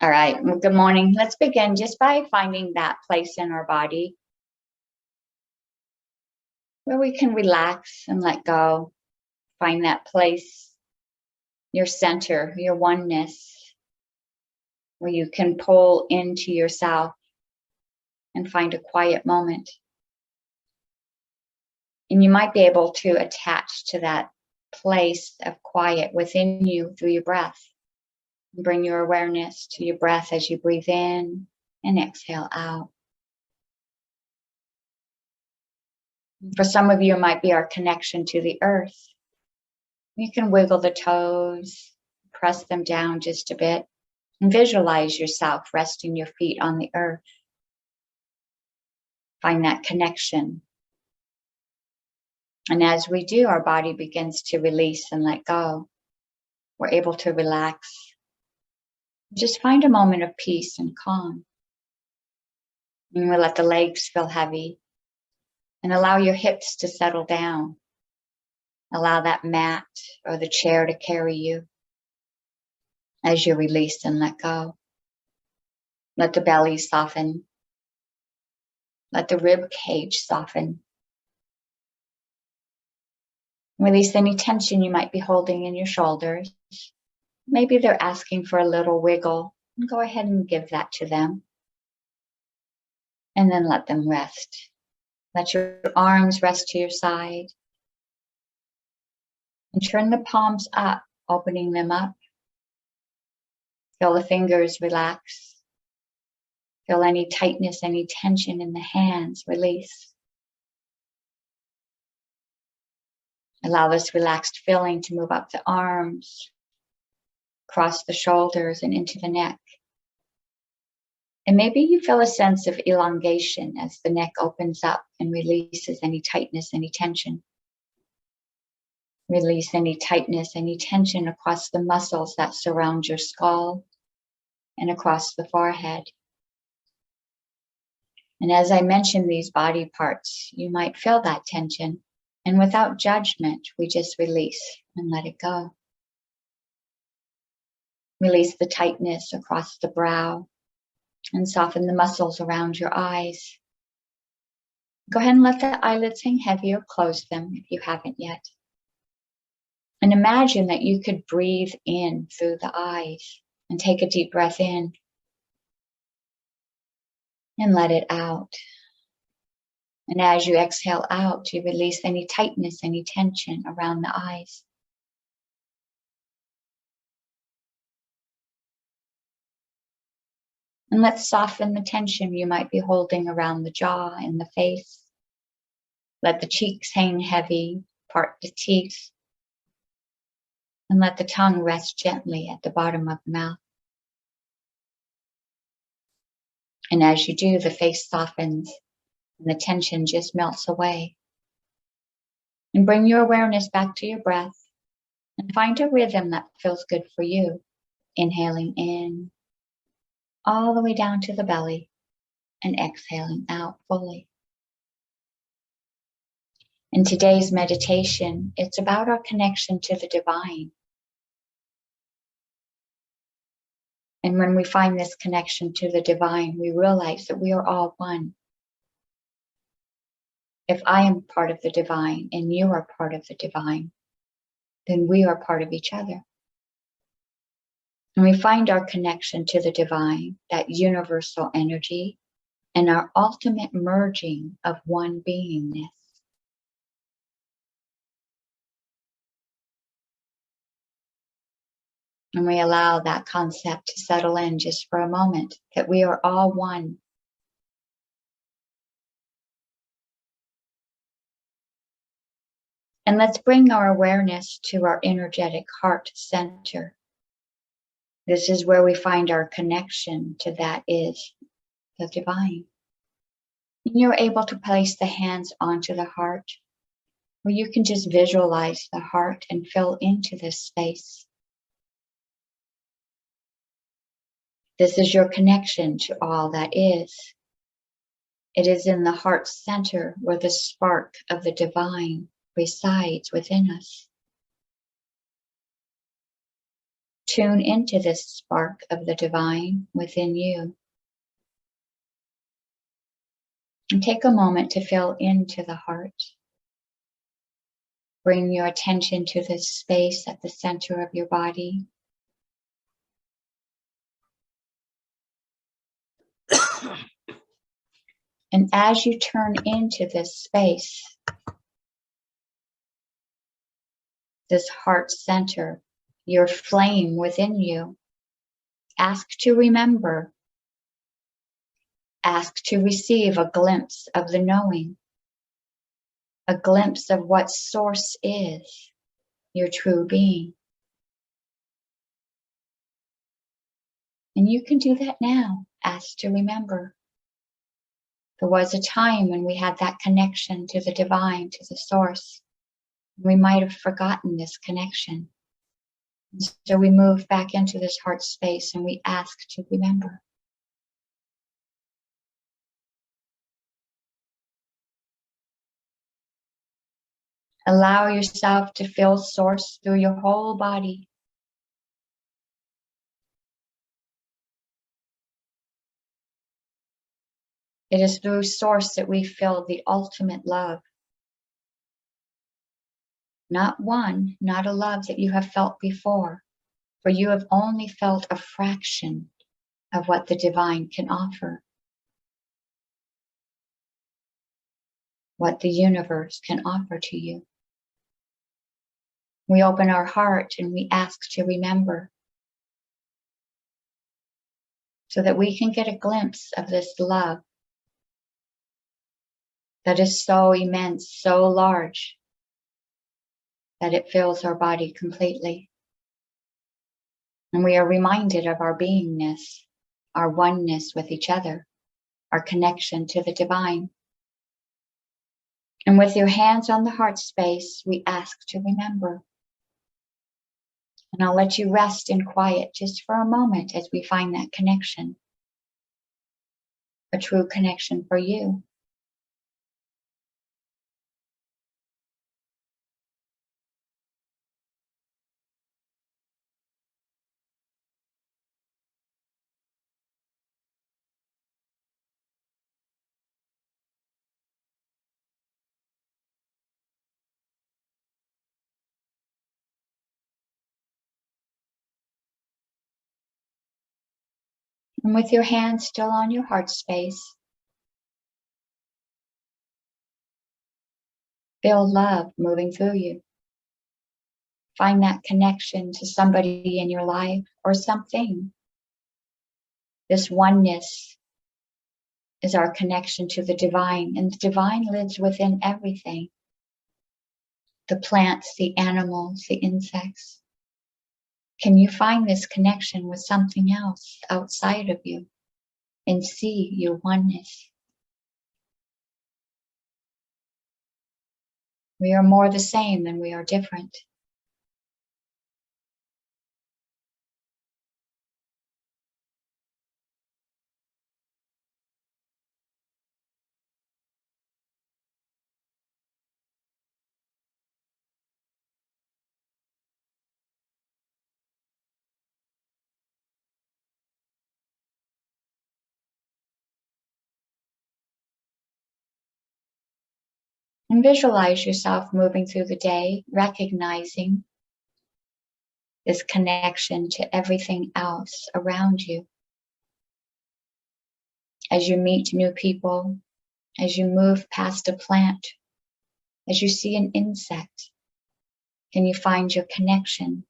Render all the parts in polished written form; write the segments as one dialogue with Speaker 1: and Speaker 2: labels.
Speaker 1: All right, well, good morning. Let's begin just by finding that place in our body where we can relax and let go. Find that place, your center, your oneness, where you can pull into yourself and find a quiet moment. And you might be able to attach to that place of quiet within you through your breath. Bring your awareness to your breath as you breathe in and exhale out. For some of you, it might be our connection to the earth. You can wiggle the toes, press them down just a bit, and visualize yourself resting your feet on the earth. Find that connection. And as we do, our body begins to release and let go. We're able to relax. Just find a moment of peace and calm. And we'll let the legs feel heavy and allow your hips to settle down. Allow that mat or the chair to carry you as you release and let go. Let the belly soften. Let the rib cage soften. Release any tension you might be holding in your shoulders. Maybe they're asking for a little wiggle. Go ahead and give that to them. And then let them rest. Let your arms rest to your side. And turn the palms up, opening them up. Feel the fingers relax. Feel any tightness, any tension in the hands release. Allow this relaxed feeling to move up the arms, across the shoulders and into the neck. And maybe you feel a sense of elongation as the neck opens up and releases any tightness, any tension. Release any tightness, any tension across the muscles that surround your skull and across the forehead. And as I mention these body parts, you might feel that tension. And without judgment, we just release and let it go. Release the tightness across the brow and soften the muscles around your eyes. Go ahead and let the eyelids hang heavy or close them if you haven't yet. And imagine that you could breathe in through the eyes and take a deep breath in and let it out. And as you exhale out, you release any tightness, any tension around the eyes. And let's soften the tension you might be holding around the jaw and the face. Let the cheeks hang heavy, part the teeth. And let the tongue rest gently at the bottom of the mouth. And as you do, the face softens and the tension just melts away. And bring your awareness back to your breath and find a rhythm that feels good for you. Inhaling in, all the way down to the belly, and exhaling out fully. In today's meditation, it's about our connection to the divine. And when we find this connection to the divine, we realize that we are all one. If I am part of the divine and you are part of the divine, then we are part of each other. And we find our connection to the divine, that universal energy, and our ultimate merging of one beingness. And we allow that concept to settle in just for a moment, that we are all one. And let's bring our awareness to our energetic heart center. This is where we find our connection to that is the divine. And you're able to place the hands onto the heart, where you can just visualize the heart and fill into this space. This is your connection to all that is. It is in the heart center where the spark of the divine resides within us. tune into this spark of the divine within you. And take a moment to feel into the heart. Bring your attention to this space at the center of your body. And as you turn into this space, this heart center, your flame within you, ask to remember, ask to receive a glimpse of the knowing, a glimpse of what source is, your true being. And you can do that now. Ask to remember. There was a time when we had that connection to the divine, to the source. We might have forgotten this connection. So we move back into this heart space and we ask to remember. Allow yourself to feel source through your whole body. It is through source that we feel the ultimate love. Not one, not a love that you have felt before, for you have only felt a fraction of what the divine can offer, what the universe can offer to you. We open our heart and we ask to remember so that we can get a glimpse of this love that is so immense, so large, that it fills our body completely. And we are reminded of our beingness, our oneness with each other, our connection to the divine. And with your hands on the heart space, we ask to remember. And I'll let you rest in quiet just for a moment as we find that connection, a true connection for you. And with your hands still on your heart space, feel love moving through you. Find that connection to somebody in your life or something. This oneness is our connection to the divine, and the divine lives within everything. The plants, the animals, the insects. Can you find this connection with something else outside of you and see your oneness? We are more the same than we are different. And visualize yourself moving through the day, recognizing this connection to everything else around you. As you meet new people, as you move past a plant, as you see an insect, can you find your connection?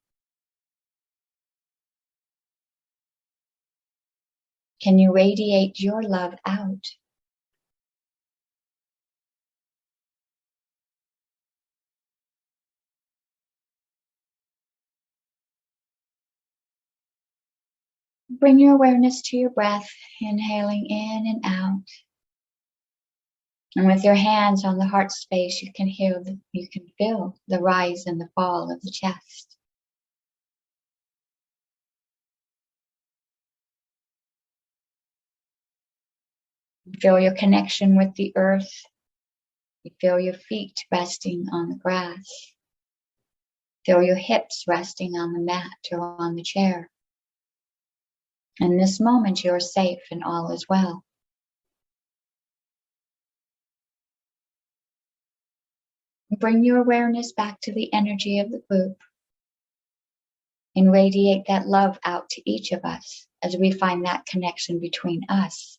Speaker 1: Can you radiate your love out? Bring your awareness to your breath, inhaling in and out. And with your hands on the heart space, you can feel the rise and the fall of the chest. You feel your connection with the earth. You feel your feet resting on the grass. Feel your hips resting on the mat or on the chair. In this moment, you're safe and all is well. Bring your awareness back to the energy of the group and radiate that love out to each of us as we find that connection between us,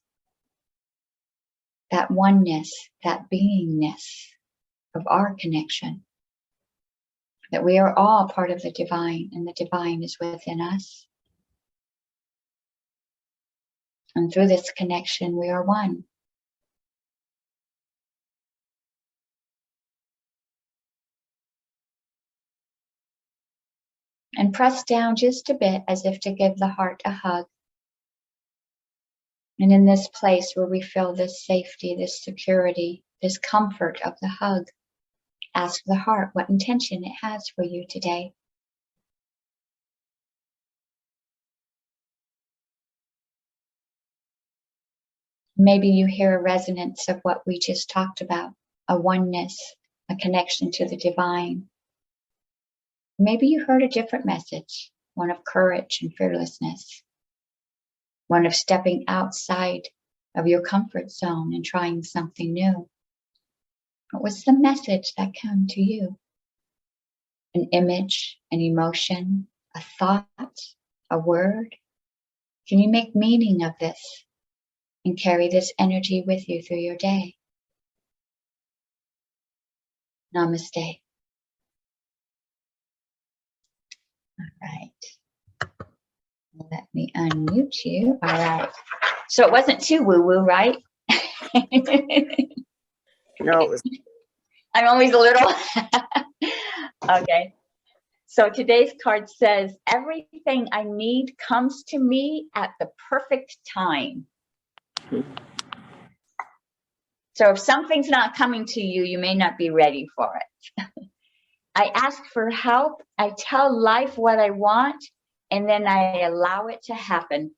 Speaker 1: that oneness, that beingness of our connection, that we are all part of the divine and the divine is within us. And through this connection, we are one. And press down just a bit as if to give the heart a hug. And in this place where we feel this safety, this security, this comfort of the hug, ask the heart what intention it has for you today. Maybe you hear a resonance of what we just talked about, a oneness, a connection to the divine. Maybe you heard a different message, one of courage and fearlessness, one of stepping outside of your comfort zone and trying something new. What was the message that came to you? An image, an emotion, a thought, a word? Can you make meaning of this and carry this energy with you through your day? Namaste. All right. Let me unmute you. All right. So it wasn't too woo-woo, right?
Speaker 2: No, it was.
Speaker 1: I'm always a little. Okay. So today's card says, everything I need comes to me at the perfect time. So if something's not coming to you, you may not be ready for it. I ask for help. I tell life what I want, and then I allow it to happen.